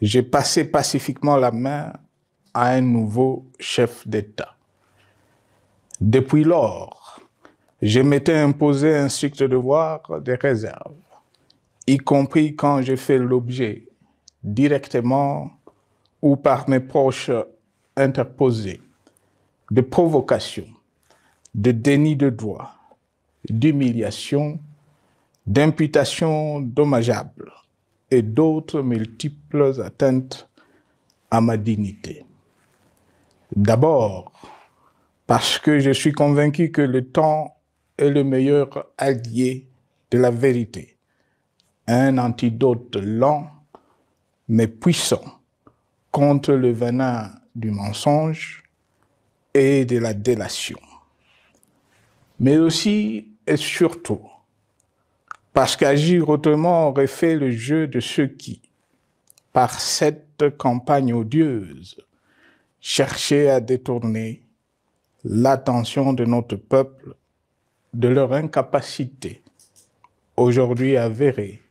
j'ai passé pacifiquement la main à un nouveau chef d'État. Depuis lors, je m'étais imposé un strict devoir de réserve, y compris quand j'ai fait l'objet, directement ou par mes proches interposés, de provocations, de déni de droit, d'humiliation, d'imputations dommageables et d'autres multiples atteintes à ma dignité. D'abord, parce que je suis convaincu que le temps est le meilleur allié de la vérité, un antidote lent mais puissant contre le venin du mensonge et de la délation. Mais aussi et surtout, parce qu'agir autrement aurait fait le jeu de ceux qui, par cette campagne odieuse, cherchaient à détourner l'attention de notre peuple de leur incapacité, aujourd'hui avérée,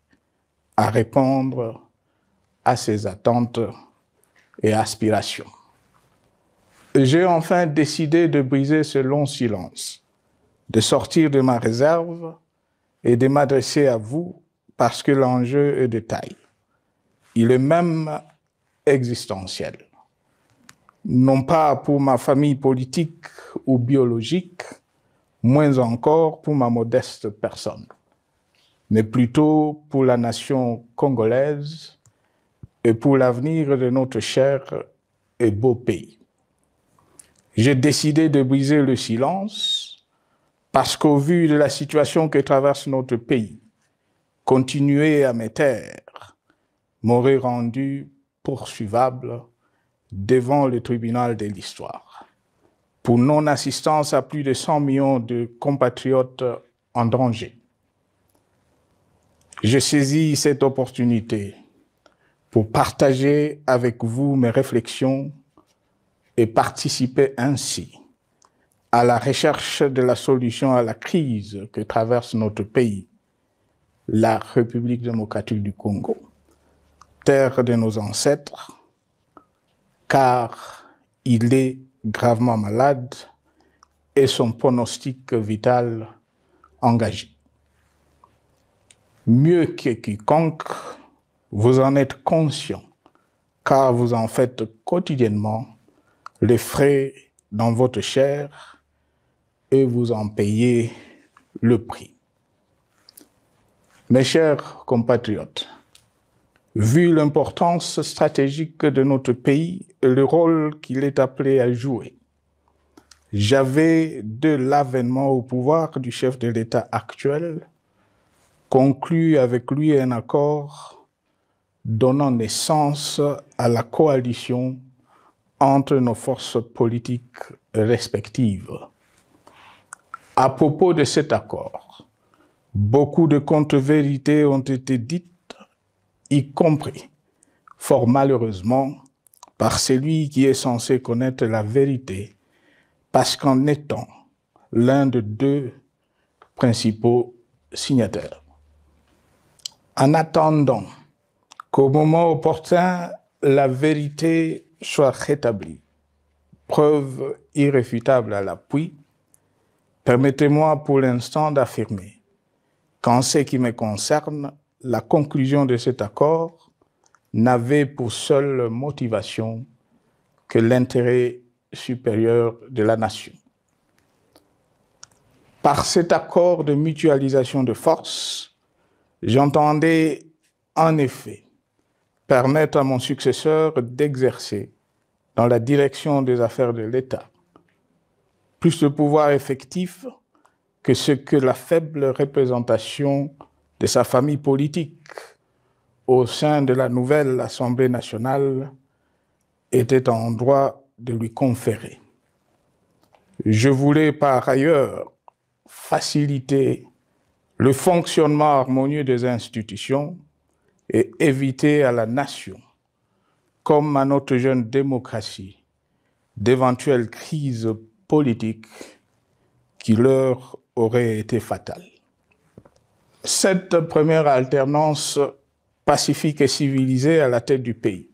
à répondre à ses attentes et aspirations. J'ai enfin décidé de briser ce long silence, de sortir de ma réserve et de m'adresser à vous parce que l'enjeu est de taille. Il est même existentiel. Non pas pour ma famille politique ou biologique, moins encore pour ma modeste personne, mais plutôt pour la nation congolaise et pour l'avenir de notre cher et beau pays. J'ai décidé de briser le silence parce qu'au vu de la situation que traverse notre pays, continuer à me taire m'aurait rendu poursuivable devant le tribunal de l'histoire pour non-assistance à plus de 100 millions de compatriotes en danger. Je saisis cette opportunité pour partager avec vous mes réflexions et participer ainsi à la recherche de la solution à la crise que traverse notre pays, la République démocratique du Congo, terre de nos ancêtres, car il est gravement malade et son pronostic vital engagé. Mieux que quiconque, vous en êtes conscient, car vous en faites quotidiennement les frais dans votre chair et vous en payez le prix. Mes chers compatriotes, vu l'importance stratégique de notre pays et le rôle qu'il est appelé à jouer, j'avais, de l'avènement au pouvoir du chef de l'État actuel, conclu avec lui un accord donnant naissance à la coalition entre nos forces politiques respectives. À propos de cet accord, beaucoup de contre-vérités ont été dites, y compris, fort malheureusement, par celui qui est censé connaître la vérité, parce qu'en étant l'un de deux principaux signataires. En attendant qu'au moment opportun, la vérité soit rétablie, preuve irréfutable à l'appui, permettez-moi pour l'instant d'affirmer qu'en ce qui me concerne, la conclusion de cet accord n'avait pour seule motivation que l'intérêt supérieur de la nation. Par cet accord de mutualisation de forces, j'entendais en effet permettre à mon successeur d'exercer dans la direction des affaires de l'État plus de pouvoir effectif que ce que la faible représentation de sa famille politique au sein de la nouvelle Assemblée nationale était en droit de lui conférer. Je voulais par ailleurs faciliter le fonctionnement harmonieux des institutions et éviter à la nation, comme à notre jeune démocratie, d'éventuelles crises politiques qui leur auraient été fatales. Cette première alternance pacifique et civilisée à la tête du pays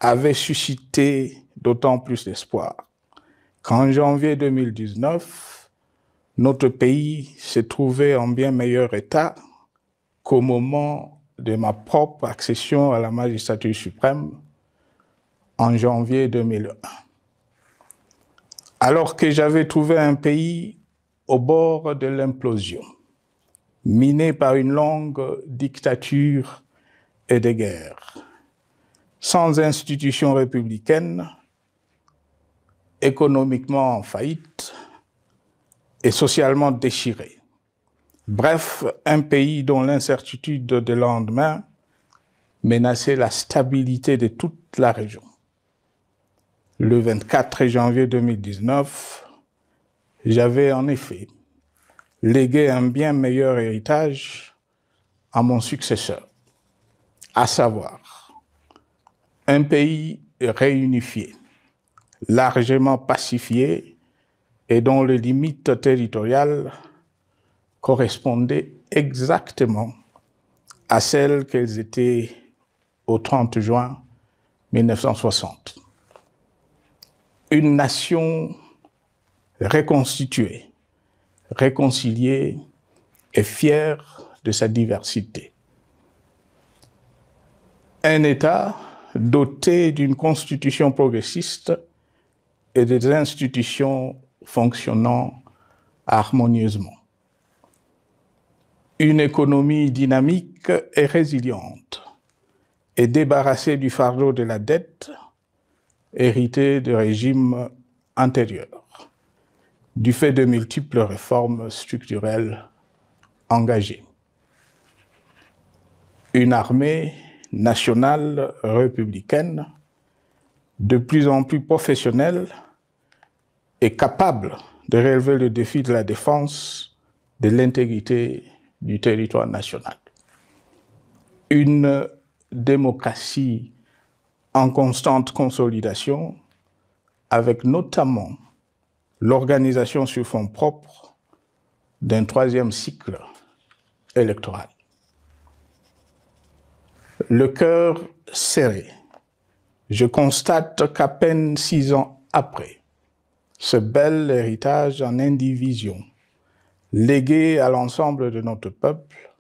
avait suscité d'autant plus d'espoir qu'en janvier 2019, notre pays se trouvait en bien meilleur état qu'au moment de ma propre accession à la magistrature suprême en janvier 2001. Alors que j'avais trouvé un pays au bord de l'implosion, miné par une longue dictature et des guerres, sans institutions républicaines, économiquement en faillite et socialement déchiré. Bref, un pays dont l'incertitude de lendemain menaçait la stabilité de toute la région. Le 24 janvier 2019, j'avais en effet légué un bien meilleur héritage à mon successeur, à savoir un pays réunifié, largement pacifié et dont les limites territoriales correspondaient exactement à celles qu'elles étaient au 30 juin 1960. Une nation reconstituée, réconciliée et fière de sa diversité. Un État doté d'une constitution progressiste et des institutions fonctionnant harmonieusement. Une économie dynamique et résiliente et débarrassée du fardeau de la dette hérité de régimes antérieurs, du fait de multiples réformes structurelles engagées. Une armée nationale républicaine de plus en plus professionnelle et capable de relever le défi de la défense de l'intégrité du territoire national. Une démocratie en constante consolidation, avec notamment l'organisation sur fonds propres d'un troisième cycle électoral. Le cœur serré, je constate qu'à peine 6 ans après, ce bel héritage en indivision, légué à l'ensemble de notre peuple,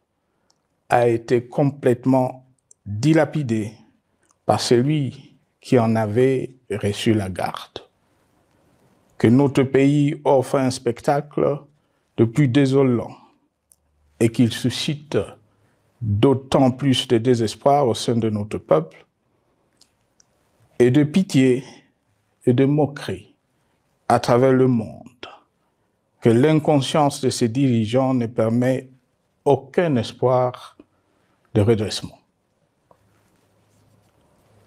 a été complètement dilapidé par celui qui en avait reçu la garde. Que notre pays offre un spectacle de plus désolant et qu'il suscite d'autant plus de désespoir au sein de notre peuple et de pitié et de moquerie à travers le monde, que l'inconscience de ses dirigeants ne permet aucun espoir de redressement.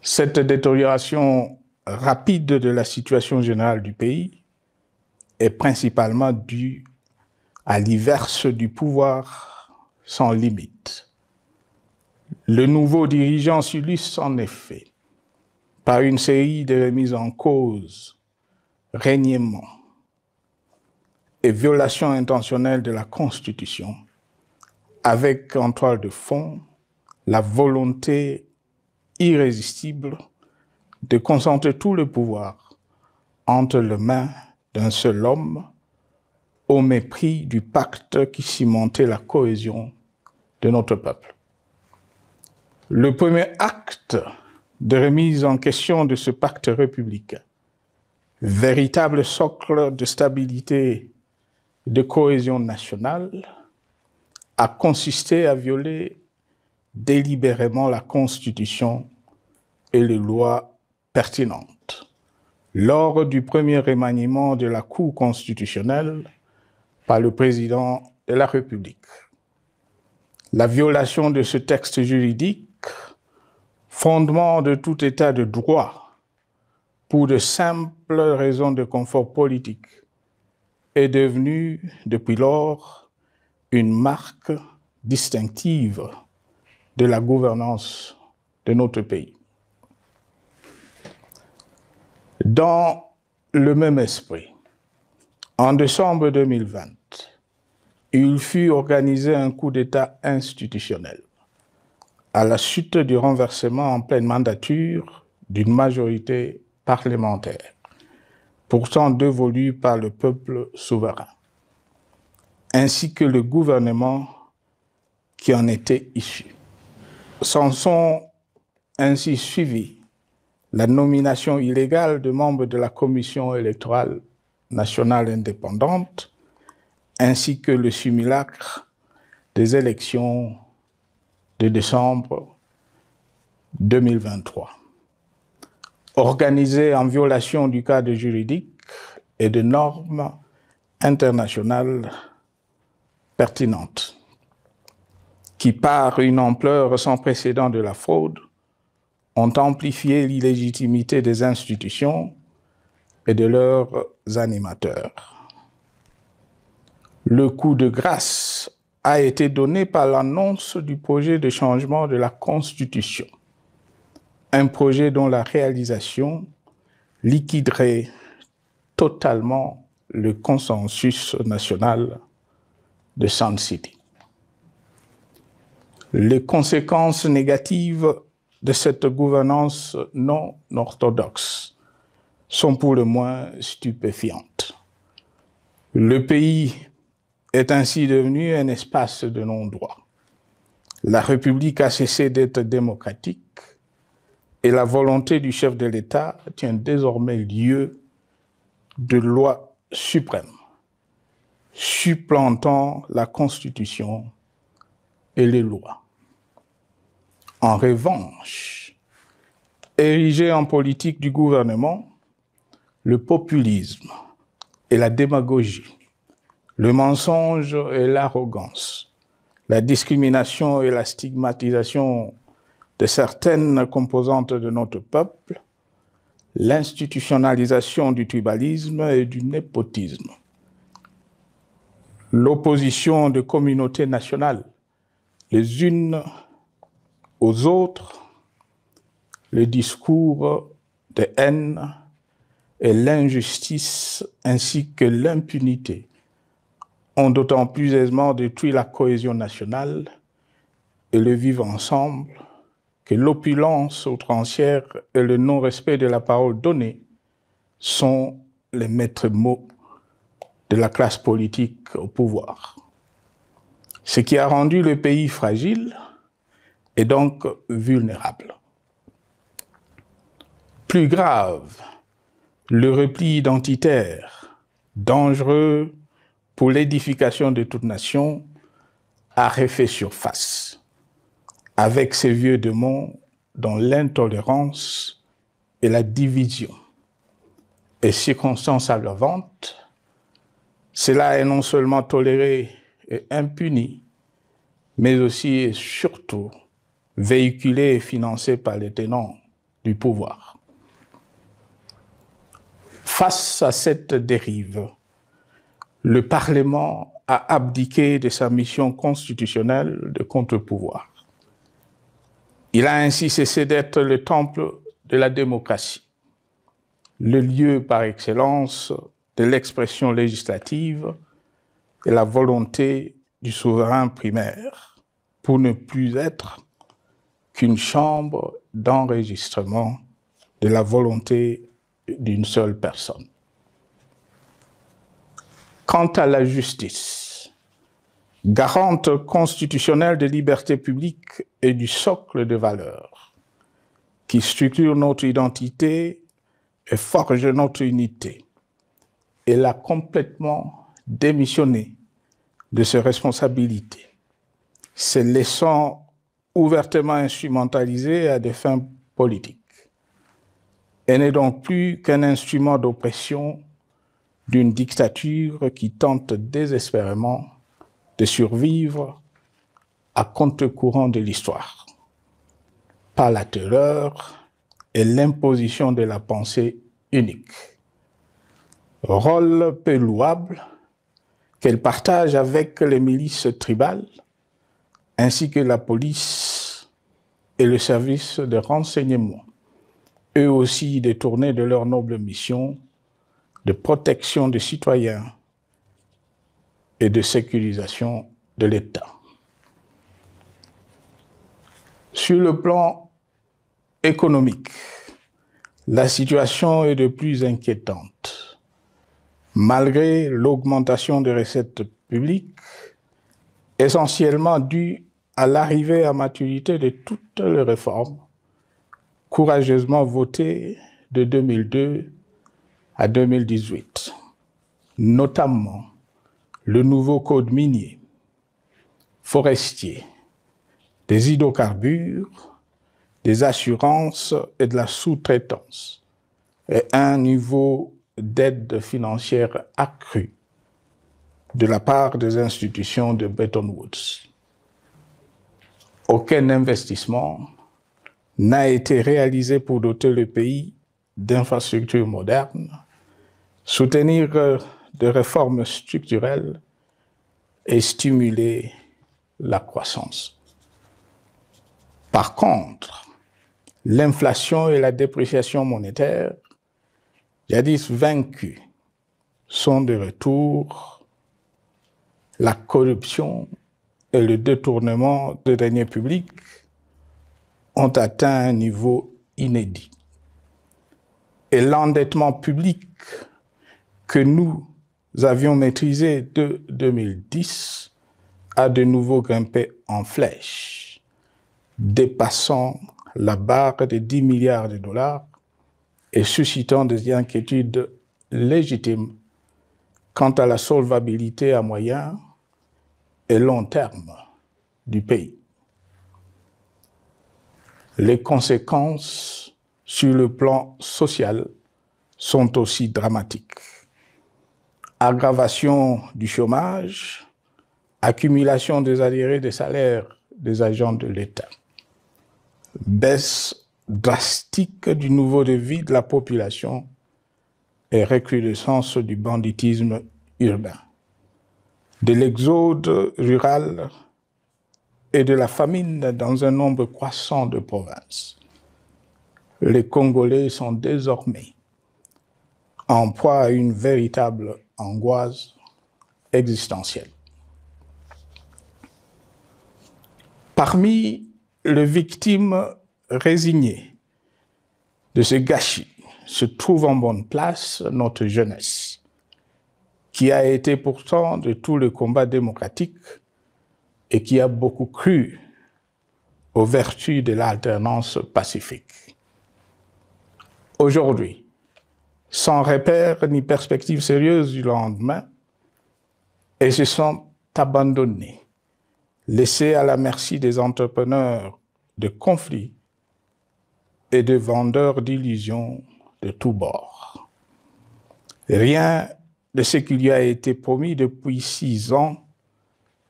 Cette détérioration rapide de la situation générale du pays est principalement due à l'inverse du pouvoir sans limite. Le nouveau dirigeant s'illustre en effet par une série de remises en cause, reniements et violations intentionnelles de la Constitution, avec en toile de fond la volonté irrésistible de concentrer tout le pouvoir entre les mains d'un seul homme au mépris du pacte qui cimentait la cohésion de notre peuple. Le premier acte de remise en question de ce pacte républicain, véritable socle de stabilité et de cohésion nationale, a consisté à violer délibérément la Constitution et les lois pertinentes lors du premier remaniement de la Cour constitutionnelle par le président de la République. La violation de ce texte juridique, fondement de tout état de droit, pour de simples raisons de confort politique, est devenue depuis lors une marque distinctive de la gouvernance de notre pays. Dans le même esprit, en décembre 2020, il fut organisé un coup d'État institutionnel à la suite du renversement en pleine mandature d'une majorité parlementaire, pourtant dévolue par le peuple souverain, ainsi que le gouvernement qui en était issu. S'en sont ainsi suivis la nomination illégale de membres de la Commission électorale nationale indépendante, ainsi que le simulacre des élections de décembre 2023, organisées en violation du cadre juridique et de normes internationales pertinentes, qui, par une ampleur sans précédent de la fraude, ont amplifié l'illégitimité des institutions et de leurs animateurs. Le coup de grâce a été donné par l'annonce du projet de changement de la Constitution, un projet dont la réalisation liquiderait totalement le consensus national de Sun City. Les conséquences négatives de cette gouvernance non orthodoxe sont pour le moins stupéfiantes. Le pays est ainsi devenu un espace de non-droit. La République a cessé d'être démocratique et la volonté du chef de l'État tient désormais lieu de loi suprême, supplantant la Constitution et les lois. En revanche, érigé en politique du gouvernement, le populisme et la démagogie, le mensonge et l'arrogance, la discrimination et la stigmatisation de certaines composantes de notre peuple, l'institutionnalisation du tribalisme et du népotisme, l'opposition de communautés nationales, les unes aux autres, le discours de haine et l'injustice ainsi que l'impunité ont d'autant plus aisément détruit la cohésion nationale et le vivre ensemble que l'opulence outrancière et le non-respect de la parole donnée sont les maîtres mots de la classe politique au pouvoir. Ce qui a rendu le pays fragile et donc vulnérable. Plus grave, le repli identitaire, dangereux pour l'édification de toute nation, a refait surface, avec ses vieux démons dont l'intolérance et la division est circonstance aggravante. Cela est non seulement toléré et impuni, mais aussi et surtout véhiculé et financé par les tenants du pouvoir. Face à cette dérive, le Parlement a abdiqué de sa mission constitutionnelle de contre-pouvoir. Il a ainsi cessé d'être le temple de la démocratie, le lieu par excellence de l'expression législative et la volonté du souverain primaire, pour ne plus être qu'une chambre d'enregistrement de la volonté d'une seule personne. Quant à la justice, garante constitutionnelle des libertés publiques et du socle de valeurs, qui structure notre identité et forge notre unité, elle a complètement démissionné de ses responsabilités, se laissant ouvertement instrumentalisée à des fins politiques. Elle n'est donc plus qu'un instrument d'oppression d'une dictature qui tente désespérément de survivre à contre-courant de l'histoire, par la terreur et l'imposition de la pensée unique. Rôle peu louable qu'elle partage avec les milices tribales, ainsi que la police et le service de renseignement, eux aussi détournés de leur noble mission de protection des citoyens et de sécurisation de l'État. Sur le plan économique, La situation est de plus inquiétante. Malgré l'augmentation des recettes publiques, essentiellement due à l'arrivée à maturité de toutes les réformes courageusement votées de 2002 à 2018, notamment le nouveau code minier, forestier, des hydrocarbures, des assurances et de la sous-traitance, et un niveau d'aide financière accru de la part des institutions de Bretton Woods. Aucun investissement n'a été réalisé pour doter le pays d'infrastructures modernes, soutenir des réformes structurelles et stimuler la croissance. Par contre, l'inflation et la dépréciation monétaire, jadis vaincues, sont de retour. La corruption et le détournement de deniers publics ont atteint un niveau inédit. Et l'endettement public que nous avions maîtrisé de 2010 a de nouveau grimpé en flèche, dépassant la barre de 10 milliards de dollars et suscitant des inquiétudes légitimes quant à la solvabilité à moyen et long terme du pays. Les conséquences sur le plan social sont aussi dramatiques. Aggravation du chômage, accumulation des arriérés des salaires des agents de l'État, baisse drastique du niveau de vie de la population et recrudescence du banditisme urbain, de l'exode rural et de la famine dans un nombre croissant de provinces. Les Congolais sont désormais en proie à une véritable angoisse existentielle. Parmi les victimes résignées de ce gâchis se trouve en bonne place notre jeunesse, qui a été pourtant de tout le combat démocratique et qui a beaucoup cru aux vertus de l'alternance pacifique. Aujourd'hui, sans repère ni perspective sérieuse du lendemain, ils se sont abandonnés, laissés à la merci des entrepreneurs de conflits et de vendeurs d'illusions de tous bords. Rien de ce qui lui a été promis depuis 6 ans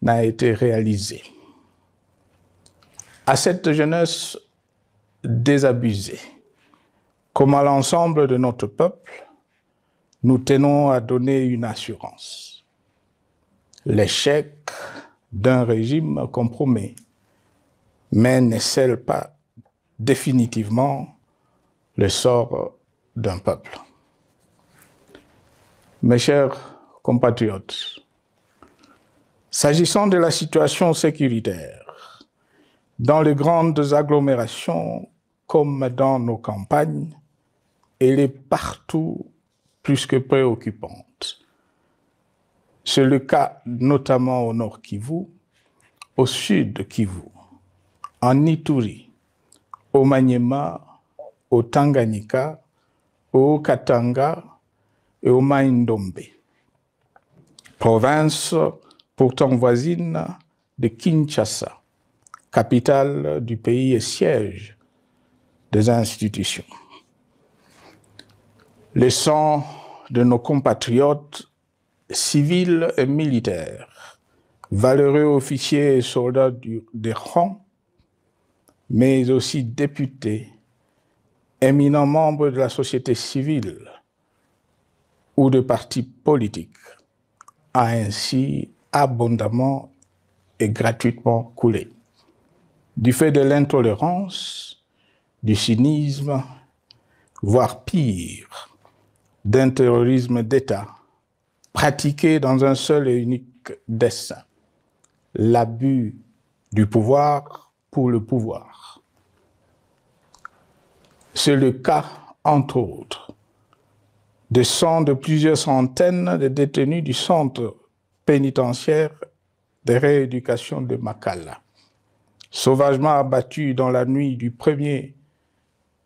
n'a été réalisé. À cette jeunesse désabusée, comme à l'ensemble de notre peuple, nous tenons à donner une assurance. L'échec d'un régime compromet, mais ne scelle pas définitivement le sort d'un peuple. Mes chers compatriotes, s'agissant de la situation sécuritaire, dans les grandes agglomérations comme dans nos campagnes, elle est partout plus que préoccupante. C'est le cas notamment au nord Kivu, au sud Kivu, en Ituri, au Maniema, au Tanganyika, au Katanga et au Mai-Ndombe, province pourtant voisine de Kinshasa, capitale du pays et siège des institutions. Le sang de nos compatriotes civils et militaires, valeureux officiers et soldats des rangs, mais aussi députés, éminents membres de la société civile ou de partis politiques, a ainsi abondamment et gratuitement coulé. Du fait de l'intolérance, du cynisme, voire pire, d'un terrorisme d'État pratiqué dans un seul et unique dessein, l'abus du pouvoir pour le pouvoir. C'est le cas entre autres, des sangs de plusieurs centaines de détenus du centre pénitentiaire de rééducation de Makala, sauvagement abattus dans la nuit du 1er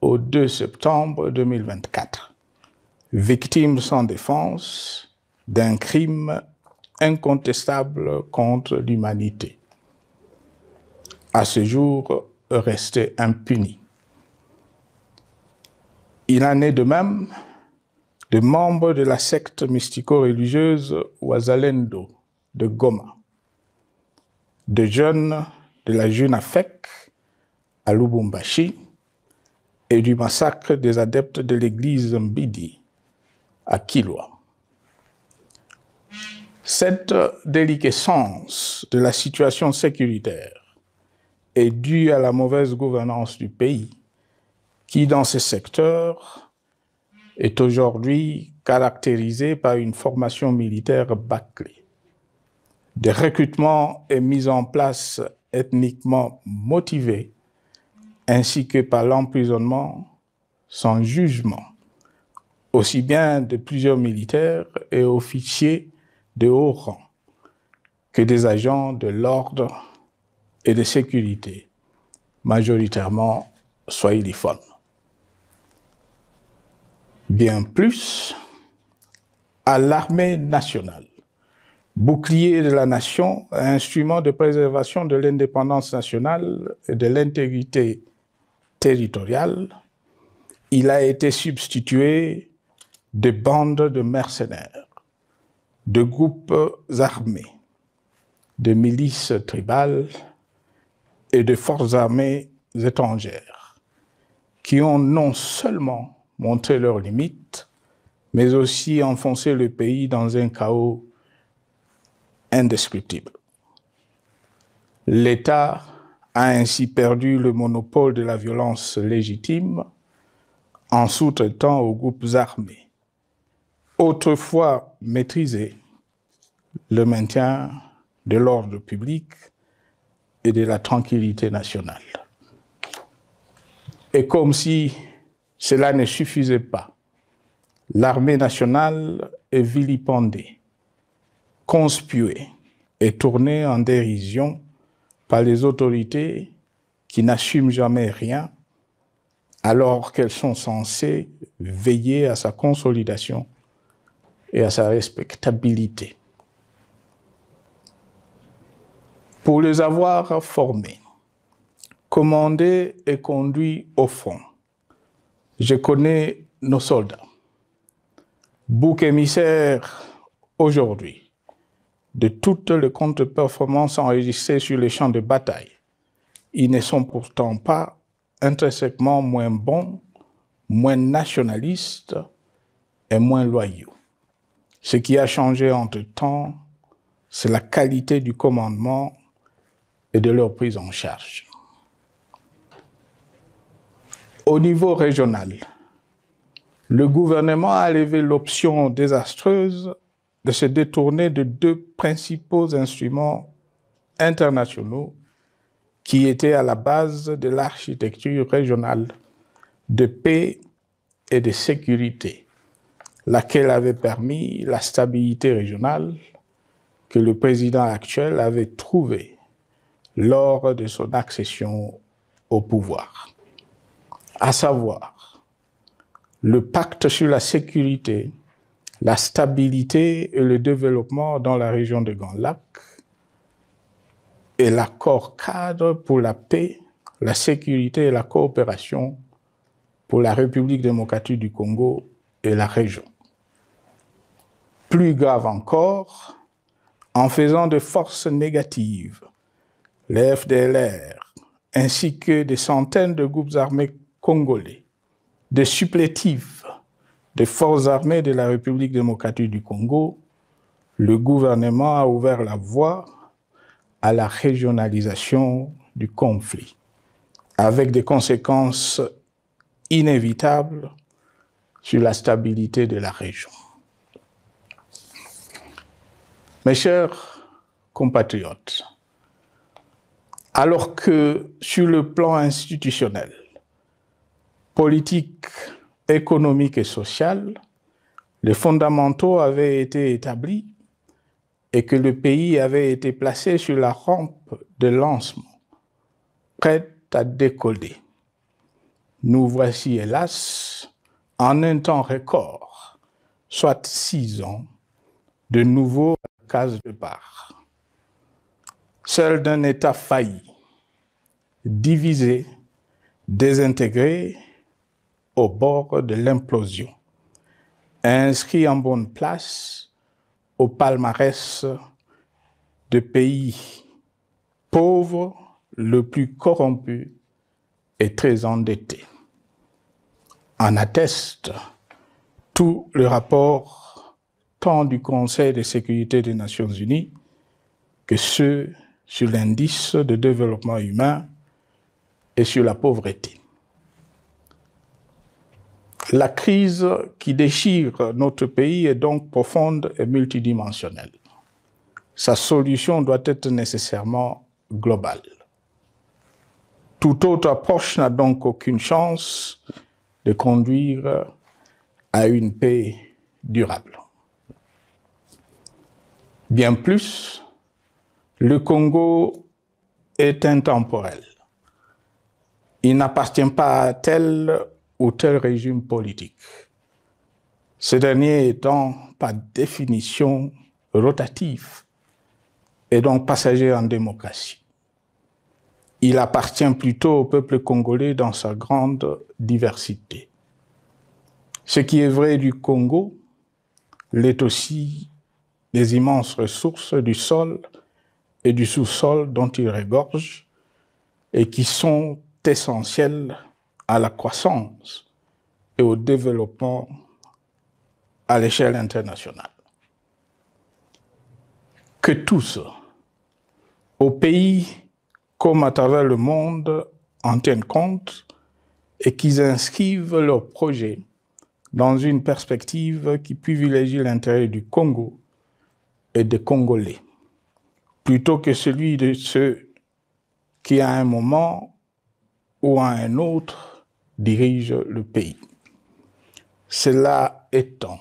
au 2 septembre 2024, victimes sans défense d'un crime incontestable contre l'humanité, à ce jour resté impuni. Il en est de même de membres de la secte mystico-religieuse Wazalendo de Goma, de jeunes de la Junafek à Lubumbashi et du massacre des adeptes de l'église Mbidi à Kilwa. Cette déliquescence de la situation sécuritaire est due à la mauvaise gouvernance du pays qui, dans ce secteur, est aujourd'hui caractérisé par une formation militaire bâclée, des recrutements et mises en place ethniquement motivés, ainsi que par l'emprisonnement sans jugement, aussi bien de plusieurs militaires et officiers de haut rang que des agents de l'ordre et de sécurité, majoritairement swahiliphones. Bien plus, à l'armée nationale, bouclier de la nation, instrument de préservation de l'indépendance nationale et de l'intégrité territoriale, il a été substitué de bandes de mercenaires, de groupes armés, de milices tribales et de forces armées étrangères qui ont non seulement montré leurs limites, mais aussi enfoncé le pays dans un chaos indescriptible. L'État a ainsi perdu le monopole de la violence légitime en sous-traitant aux groupes armés, autrefois maîtrisés, le maintien de l'ordre public et de la tranquillité nationale. Et comme si cela ne suffisait pas, l'armée nationale est vilipendée, conspuée et tournée en dérision par les autorités qui n'assument jamais rien alors qu'elles sont censées veiller à sa consolidation et à sa respectabilité. Pour les avoir formés, commandés et conduits au front, je connais nos soldats, boucs émissaires aujourd'hui de toutes les contre-performances enregistrées sur les champs de bataille. Ils ne sont pourtant pas intrinsèquement moins bons, moins nationalistes et moins loyaux. Ce qui a changé entre-temps, c'est la qualité du commandement et de leur prise en charge. Au niveau régional, le gouvernement a levé l'option désastreuse de se détourner de deux principaux instruments internationaux qui étaient à la base de l'architecture régionale de paix et de sécurité, laquelle avait permis la stabilité régionale que le président actuel avait trouvée lors de son accession au pouvoir, à savoir le pacte sur la sécurité, la stabilité et le développement dans la région de Grand Lac et l'accord cadre pour la paix, la sécurité et la coopération pour la République démocratique du Congo et la région. Plus grave encore, en faisant de forces négatives, les FDLR, ainsi que des centaines de groupes armés congolais, des supplétifs des forces armées de la République démocratique du Congo, le gouvernement a ouvert la voie à la régionalisation du conflit, avec des conséquences inévitables sur la stabilité de la région. Mes chers compatriotes, alors que sur le plan institutionnel, politique économique et social, les fondamentaux avaient été établis et que le pays avait été placé sur la rampe de lancement, prêt à décoller. Nous voici, hélas, en un temps record, soit 6 ans, de nouveau à la case départ. Seul d'un État failli, divisé, désintégré, au bord de l'implosion, inscrit en bonne place au palmarès de pays pauvres, le plus corrompu et très endetté. En atteste tout le rapport tant du Conseil de sécurité des Nations Unies que ceux sur l'indice de développement humain et sur la pauvreté. La crise qui déchire notre pays est donc profonde et multidimensionnelle. Sa solution doit être nécessairement globale. Toute autre approche n'a donc aucune chance de conduire à une paix durable. Bien plus, le Congo est intemporel. Il n'appartient pas à tel ou tel régime politique. Ce dernier étant par définition rotatif et donc passager en démocratie. Il appartient plutôt au peuple congolais dans sa grande diversité. Ce qui est vrai du Congo l'est aussi des immenses ressources du sol et du sous-sol dont il regorge et qui sont essentielles à la croissance et au développement à l'échelle internationale. Que tous, au pays comme à travers le monde, en tiennent compte et qu'ils inscrivent leurs projets dans une perspective qui privilégie l'intérêt du Congo et des Congolais, plutôt que celui de ceux qui, à un moment ou à un autre, dirigent le pays. Cela étant,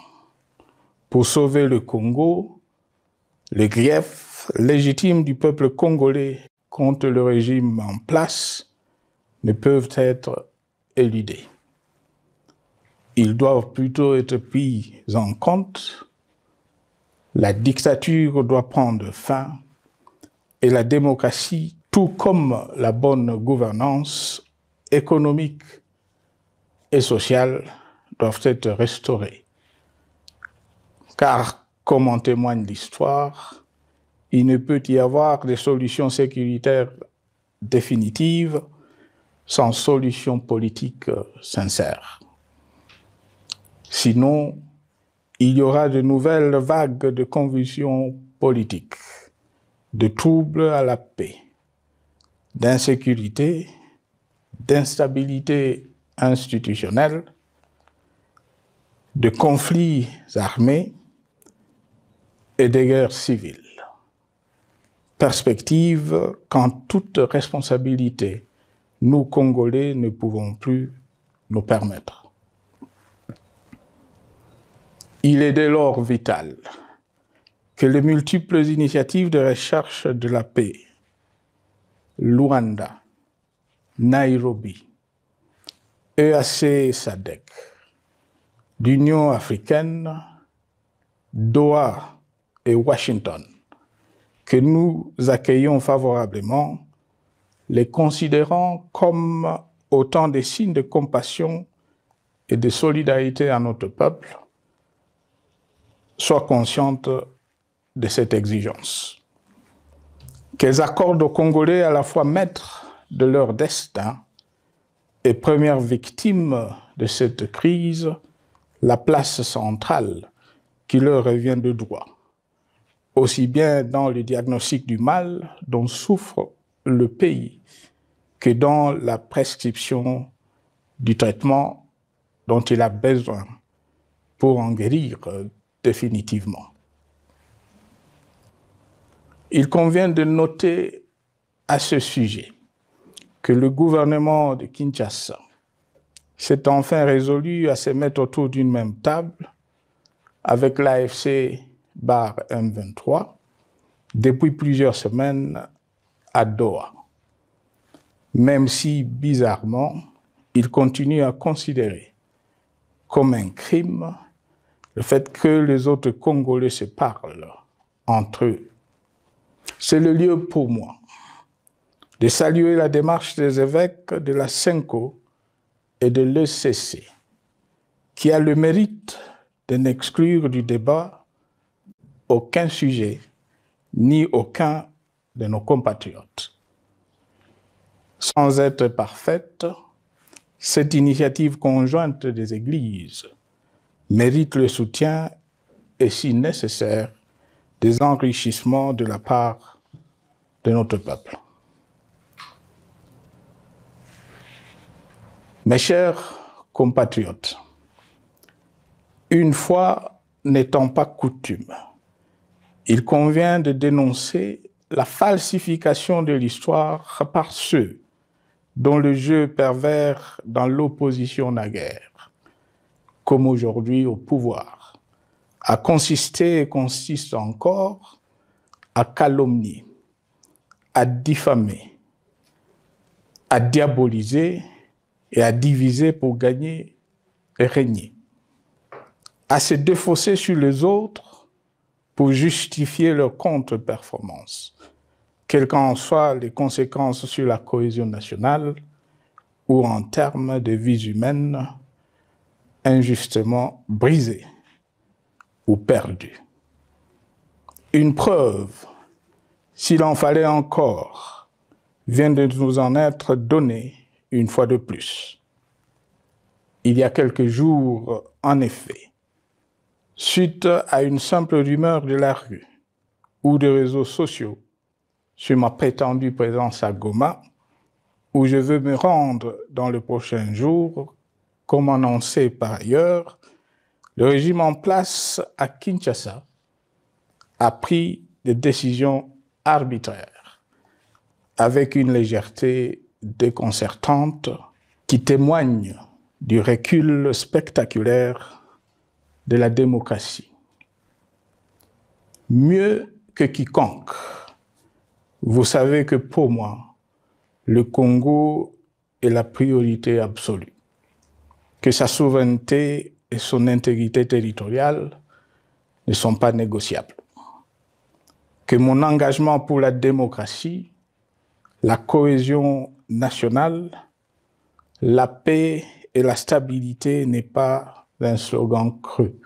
pour sauver le Congo, les griefs légitimes du peuple congolais contre le régime en place ne peuvent être éludés. Ils doivent plutôt être pris en compte. La dictature doit prendre fin et la démocratie, tout comme la bonne gouvernance économique et sociale, doivent être restaurées. Car, comme en témoigne l'histoire, il ne peut y avoir de solutions sécuritaires définitives sans solution politique sincère. Sinon, il y aura de nouvelles vagues de convulsions politiques, de troubles à la paix, d'insécurité, d'instabilité institutionnelle, de conflits armés et de guerres civiles. Perspective qu'en toute responsabilité, nous, Congolais, ne pouvons plus nous permettre. Il est dès lors vital que les multiples initiatives de recherche de la paix, Luanda, Nairobi, EAC SADC, l'Union africaine, Doha et Washington, que nous accueillons favorablement, les considérant comme autant de signes de compassion et de solidarité à notre peuple, soient conscientes de cette exigence. Qu'elles accordent aux Congolais à la fois maîtres de leur destin et premières victimes de cette crise la place centrale qui leur revient de droit, aussi bien dans le diagnostic du mal dont souffre le pays que dans la prescription du traitement dont il a besoin pour en guérir définitivement. Il convient de noter à ce sujet que le gouvernement de Kinshasa s'est enfin résolu à se mettre autour d'une même table avec l'AFC bar M23 depuis plusieurs semaines à Doha, même si, bizarrement, il continue à considérer comme un crime le fait que les autres Congolais se parlent entre eux. C'est le lieu pour moi de saluer la démarche des évêques de la CENCO et de l'ECC, qui a le mérite de n'exclure du débat aucun sujet, ni aucun de nos compatriotes. Sans être parfaite, cette initiative conjointe des Églises mérite le soutien et, si nécessaire, des enrichissements de la part de notre peuple. Mes chers compatriotes, une fois n'étant pas coutume, il convient de dénoncer la falsification de l'histoire par ceux dont le jeu pervers dans l'opposition naguère, comme aujourd'hui au pouvoir, a consisté et consiste encore à calomnier, à diffamer, à diaboliser et à diviser pour gagner et régner, à se défausser sur les autres pour justifier leur contre-performance, quelles qu'en soient les conséquences sur la cohésion nationale ou en termes de vies humaines injustement brisées ou perdues. Une preuve, s'il en fallait encore, vient de nous en être donnée une fois de plus. Il y a quelques jours, en effet, suite à une simple rumeur de la rue ou des réseaux sociaux sur ma prétendue présence à Goma, où je veux me rendre dans le prochain jour, comme annoncé par ailleurs, le régime en place à Kinshasa a pris des décisions arbitraires, avec une légèreté déconcertante qui témoigne du recul spectaculaire de la démocratie. Mieux que quiconque, vous savez que pour moi, le Congo est la priorité absolue, que sa souveraineté et son intégrité territoriale ne sont pas négociables, que mon engagement pour la démocratie, la cohésion nationale, la paix et la stabilité n'est pas un slogan creux,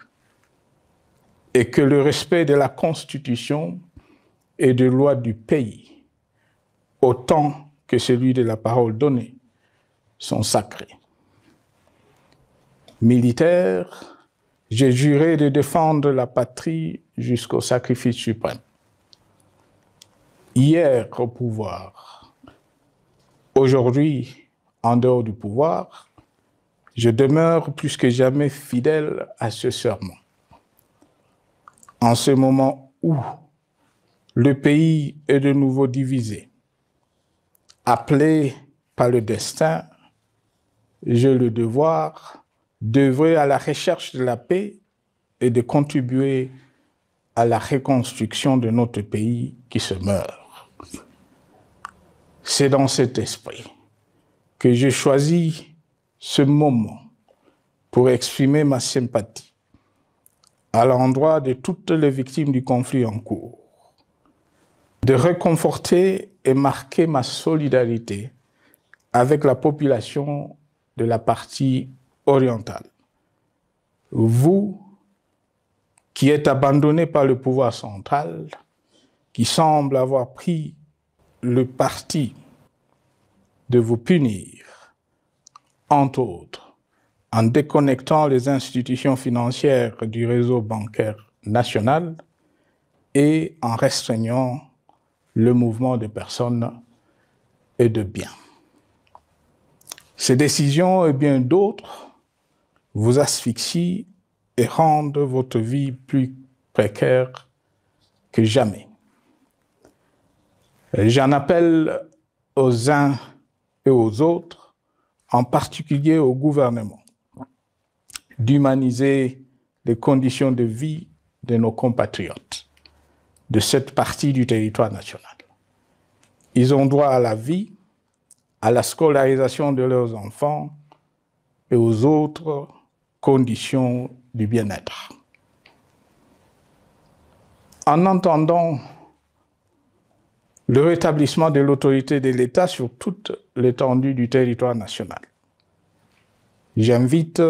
et que le respect de la Constitution et des lois du pays, autant que celui de la parole donnée, sont sacrés. Militaire, j'ai juré de défendre la patrie jusqu'au sacrifice suprême. Hier au pouvoir, aujourd'hui en dehors du pouvoir, je demeure plus que jamais fidèle à ce serment. En ce moment où le pays est de nouveau divisé, appelé par le destin, j'ai le devoir d'œuvrer à la recherche de la paix et de contribuer à la reconstruction de notre pays qui se meurt. C'est dans cet esprit que j'ai choisi ce moment pour exprimer ma sympathie à l'endroit de toutes les victimes du conflit en cours, de réconforter et marquer ma solidarité avec la population de la partie orientale. Vous, qui êtes abandonnés par le pouvoir central, qui semble avoir pris le parti de vous punir, entre autres, en déconnectant les institutions financières du réseau bancaire national et en restreignant le mouvement de personnes et de biens. Ces décisions et bien d'autres vous asphyxient et rendent votre vie plus précaire que jamais. J'en appelle aux uns et aux autres en particulier au gouvernement, d'humaniser les conditions de vie de nos compatriotes de cette partie du territoire national. Ils ont droit à la vie, à la scolarisation de leurs enfants et aux autres conditions du bien-être. En entendant le rétablissement de l'autorité de l'État sur toute l'étendue du territoire national, j'invite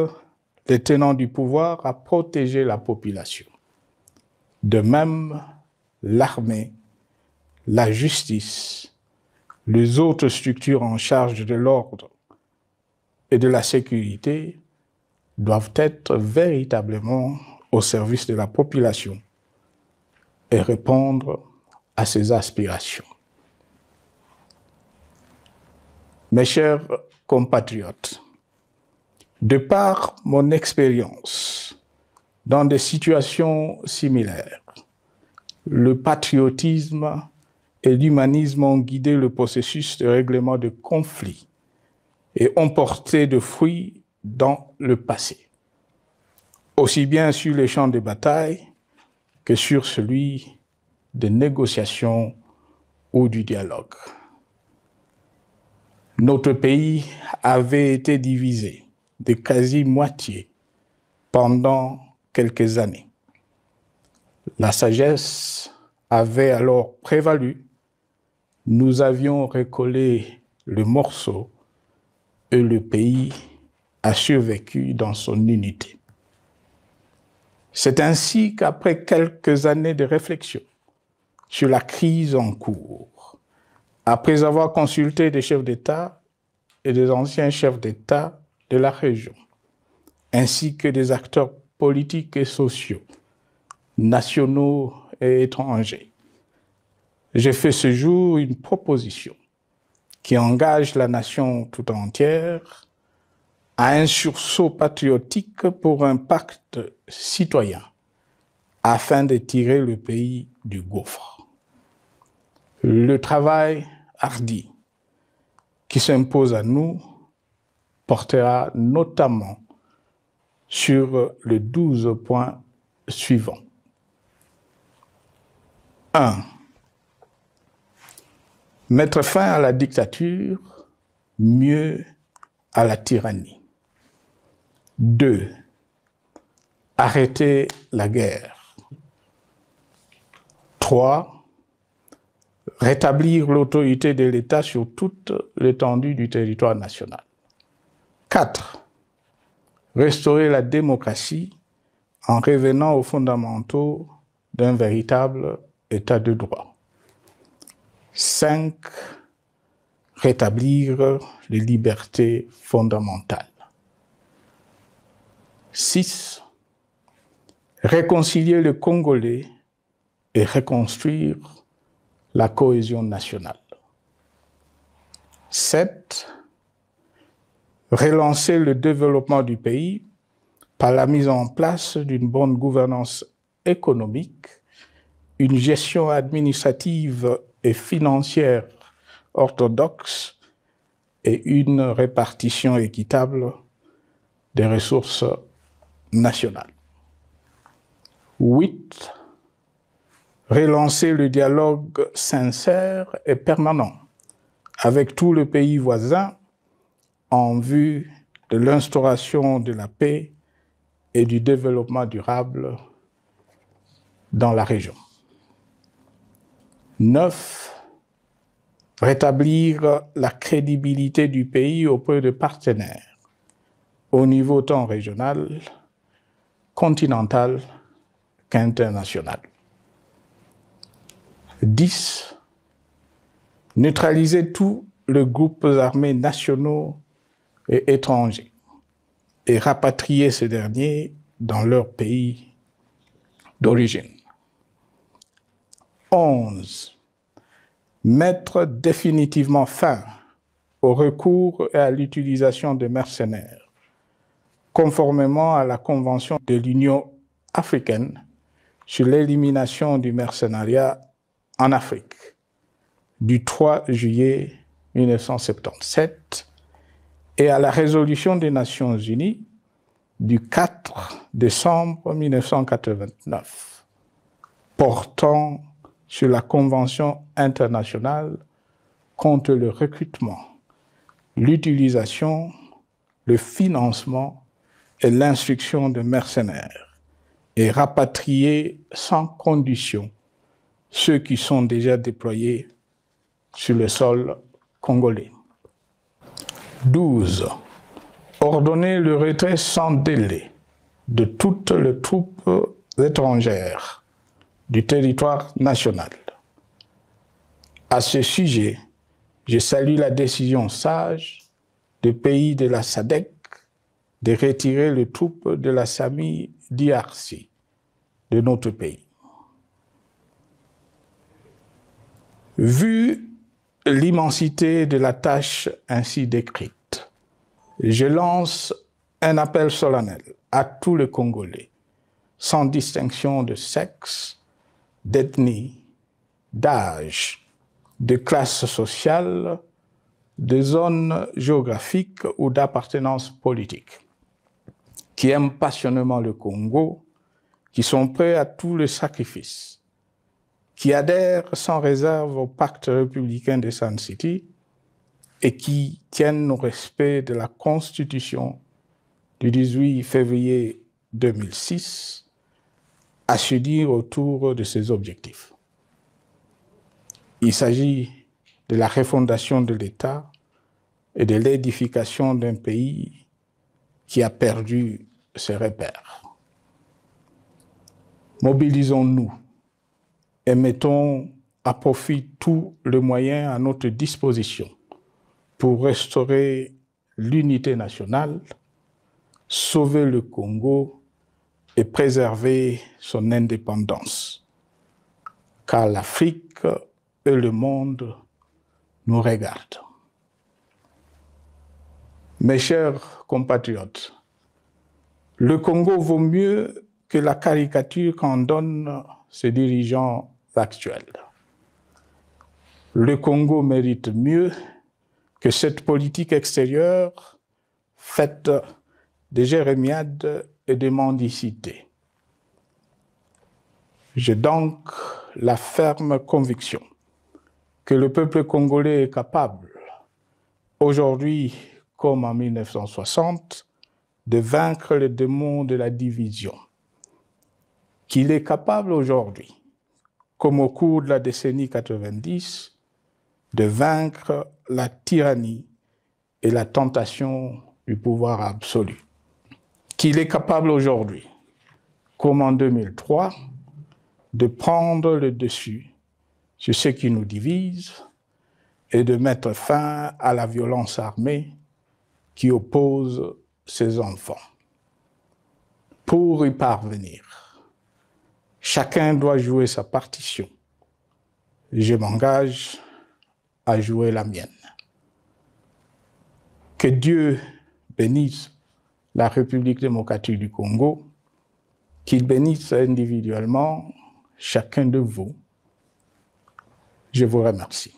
les tenants du pouvoir à protéger la population. De même, l'armée, la justice, les autres structures en charge de l'ordre et de la sécurité doivent être véritablement au service de la population et répondre à ses aspirations. Mes chers compatriotes, de par mon expérience dans des situations similaires, le patriotisme et l'humanisme ont guidé le processus de règlement de conflits et ont porté de fruits dans le passé, aussi bien sur les champs de bataille que sur celui des négociations ou du dialogue. Notre pays avait été divisé de quasi-moitié pendant quelques années. La sagesse avait alors prévalu. Nous avions recollé le morceau et le pays a survécu dans son unité. C'est ainsi qu'après quelques années de réflexion sur la crise en cours, après avoir consulté des chefs d'État et des anciens chefs d'État de la région, ainsi que des acteurs politiques et sociaux, nationaux et étrangers, j'ai fait ce jour une proposition qui engage la nation tout entière à un sursaut patriotique pour un pacte citoyen afin de tirer le pays du gouffre. Le travail hardi qui s'impose à nous portera notamment sur les 12 points suivants. 1. Mettre fin à la dictature, mieux à la tyrannie. 2. Arrêter la guerre. 3. Rétablir l'autorité de l'État sur toute l'étendue du territoire national. 4. Restaurer la démocratie en revenant aux fondamentaux d'un véritable État de droit. 5. Rétablir les libertés fondamentales. 6. Réconcilier le Congolais et reconstruire la cohésion nationale. 7. Relancer le développement du pays par la mise en place d'une bonne gouvernance économique, une gestion administrative et financière orthodoxe et une répartition équitable des ressources nationales. 8. Relancer le dialogue sincère et permanent avec tous les pays voisins en vue de l'instauration de la paix et du développement durable dans la région. 9. Rétablir la crédibilité du pays auprès de partenaires au niveau tant régional, continental qu'international. 10. Neutraliser tous les groupes armés nationaux et étrangers et rapatrier ces derniers dans leur pays d'origine. 11. Mettre définitivement fin au recours et à l'utilisation des mercenaires, conformément à la Convention de l'Union africaine sur l'élimination du mercenariat en Afrique du 3 juillet 1977 et à la résolution des Nations Unies du 4 décembre 1989 portant sur la Convention internationale contre le recrutement, l'utilisation, le financement et l'instruction de mercenaires et rapatrier sans condition ceux qui sont déjà déployés sur le sol congolais. 12. Ordonner le retrait sans délai de toutes les troupes étrangères du territoire national. À ce sujet, je salue la décision sage des pays de la SADC de retirer les troupes de la SAMI DRC de notre pays. Vu l'immensité de la tâche ainsi décrite, je lance un appel solennel à tous les Congolais, sans distinction de sexe, d'ethnie, d'âge, de classe sociale, de zone géographique ou d'appartenance politique, qui aiment passionnément le Congo, qui sont prêts à tous les sacrifices, qui adhèrent sans réserve au pacte républicain de Sun City et qui tiennent au respect de la Constitution du 18 février 2006, à se dire autour de ces objectifs. Il s'agit de la refondation de l'État et de l'édification d'un pays qui a perdu ses repères. Mobilisons-nous et mettons à profit tous les moyens à notre disposition pour restaurer l'unité nationale, sauver le Congo et préserver son indépendance. Car l'Afrique et le monde nous regardent. Mes chers compatriotes, le Congo vaut mieux que la caricature qu'en donnent ses dirigeants actuels. Le Congo mérite mieux que cette politique extérieure faite de jérémiades et de mendicité. J'ai donc la ferme conviction que le peuple congolais est capable, aujourd'hui comme en 1960, de vaincre le démon de la division, qu'il est capable aujourd'hui, comme au cours de la décennie 90, de vaincre la tyrannie et la tentation du pouvoir absolu. Qu'il est capable aujourd'hui, comme en 2003, de prendre le dessus sur ce qui nous divise et de mettre fin à la violence armée qui oppose ses enfants. Pour y parvenir, chacun doit jouer sa partition. Je m'engage à jouer la mienne. Que Dieu bénisse la République démocratique du Congo, qu'il bénisse individuellement chacun de vous. Je vous remercie.